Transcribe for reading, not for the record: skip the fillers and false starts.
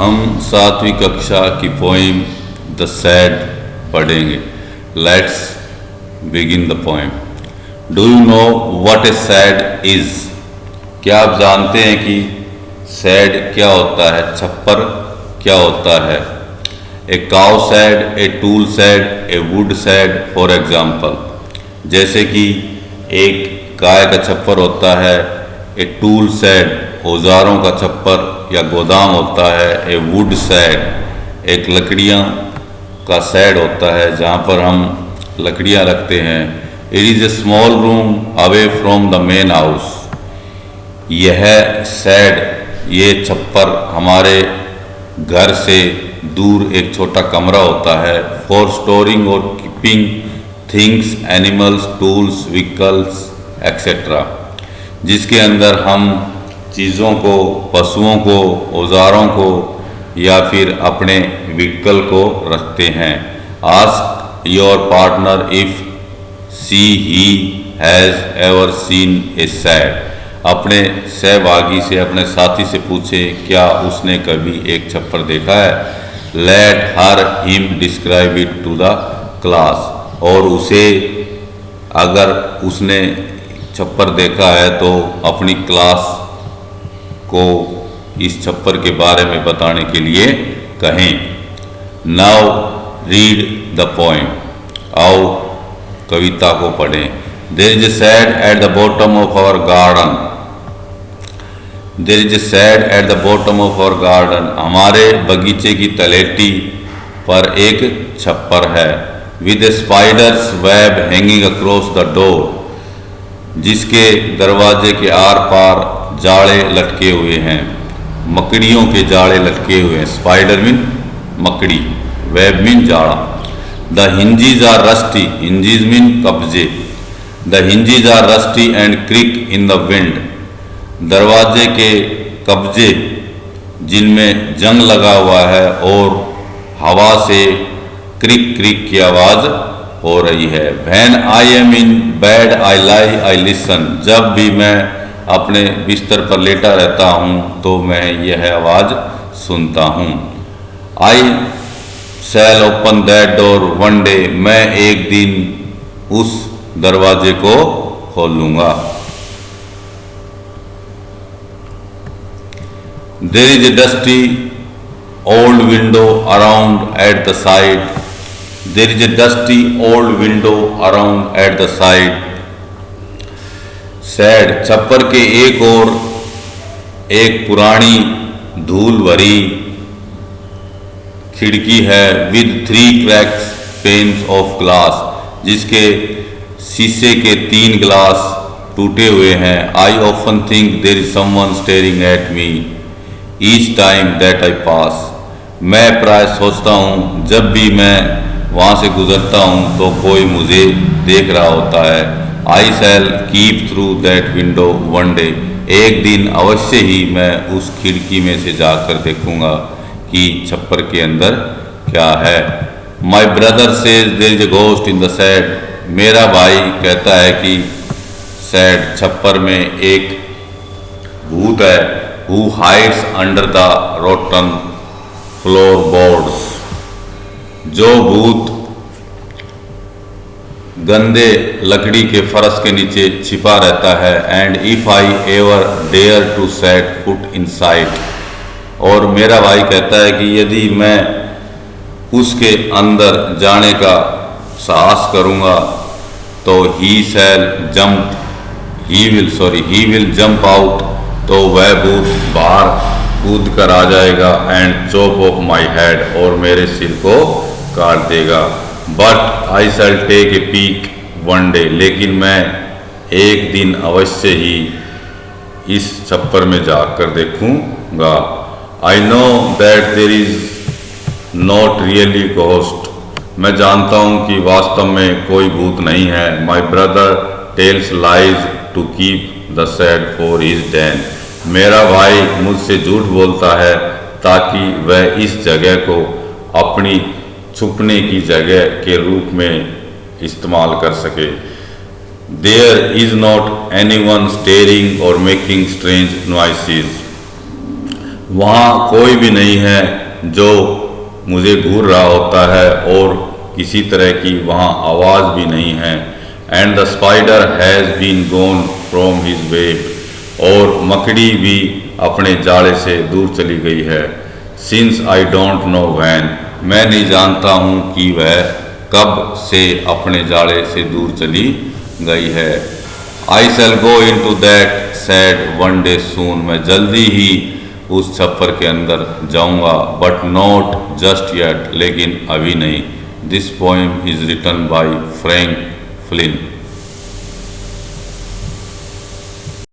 हम 7वीं कक्षा की पोइम द सैड पढ़ेंगे। Let's begin the poem. Do you know what A sad is? क्या आप जानते हैं कि सैड क्या होता है? छप्पर क्या होता है? A cow sad, a tool sad, A would sad for example. जैसे कि एक गाय का छप्पर होता है, ए टूल सैड औजारों का छप्पर या गोदाम होता है, ए वुड सैड एक लकड़ियाँ का सैड होता है जहाँ पर हम लकड़ियाँ रखते हैं। It is a small room away from the main house. यह सैड, ये छप्पर हमारे घर से दूर एक छोटा कमरा होता है। फॉर स्टोरिंग और keeping things, animals, tools, vehicles etcetera, जिसके अंदर हम चीज़ों को, पशुओं को, औजारों को या फिर अपने व्हीकल को रखते हैं। Ask your partner if she he has ever seen A sad. अपने सहभागी से, अपने साथी से पूछे क्या उसने कभी एक छप्पर देखा है। Let her him describe it to the class. और उसे, अगर उसने छप्पर देखा है तो अपनी क्लास को इस छप्पर के बारे में बताने के लिए कहें। Now read the poem. आओ कविता को पढ़ें। There is a shed at the bottom of our garden. There is a shed at the bottom of our garden. हमारे बगीचे की तलेटी पर एक छप्पर है। With a spider's web hanging across the door. जिसके दरवाजे के आर पार जाले लटके हुए हैं, मकड़ियों के जाले लटके हुए हैं। स्पाइडर मीन मकड़ी, वेब मीन जाड़ा। The hinges are rusty, hinges mean कब्जे। The hinges are rusty and creak in the wind. दरवाजे के कब्जे जिनमें जंग लगा हुआ है और हवा से क्रिक क्रिक की आवाज़ हो रही है। When I am in bed I lie I listen. जब भी मैं अपने बिस्तर पर लेटा रहता हूँ तो मैं यह आवाज़ सुनता हूँ। I shall open that door one day. मैं एक दिन उस दरवाजे को खोलूँगा। There is a dusty old window around at the side. There is a dusty old window around at the side. Sad, छप्पर के एक और एक पुरानी धूल भरी खिड़की है। With 3 cracks panes of glass. जिसके शीशे के 3 ग्लास टूटे हुए हैं। I often think there is someone staring at me each time that I pass. मैं प्राय सोचता हूँ जब भी मैं वहाँ से गुजरता हूँ तो कोई मुझे देख रहा होता है। I shall keep through that window one day. एक दिन अवश्य ही मैं उस खिड़की में से जाकर देखूंगा कि छप्पर के अंदर क्या है। My brother says there is a ghost in the shed. मेरा भाई कहता है कि सैड, छप्पर में एक भूत है। Who hides under the rotten floorboards. जो भूत गंदे लकड़ी के फर्श के नीचे छिपा रहता है। And if I ever dare to set foot inside. और मेरा भाई कहता है कि यदि मैं उसके अंदर जाने का साहस करूंगा तो ही विल जंप आउट। तो वह भूत बाहर कूद कर आ जाएगा। And chop off my head, और मेरे सिर को काट देगा। But I shall take a peek one day. लेकिन मैं एक दिन अवश्य ही इस छप्पर में जाकर देखूंगा। I know that there is not really ghost. मैं जानता हूँ कि वास्तव में कोई भूत नहीं है। My brother tells lies to keep the shed for his den. मेरा भाई मुझसे झूठ बोलता है ताकि वह इस जगह को अपनी छुपने की जगह के रूप में इस्तेमाल कर सके। There is not anyone stirring और मेकिंग स्ट्रेंज नॉइसेस। वहाँ कोई भी नहीं है जो मुझे घूर रहा होता है और किसी तरह की वहाँ आवाज़ भी नहीं है। And the spider has been gone from his web, और मकड़ी भी अपने जाले से दूर चली गई है। Since I don't know when, मैं नहीं जानता हूँ कि वह कब से अपने जाले से दूर चली गई है। I shall go into that sad one day soon, मैं जल्दी ही उस छप्पर के अंदर जाऊंगा, बट नॉट जस्ट येट, लेकिन अभी नहीं। This poem is written by Frank Flint.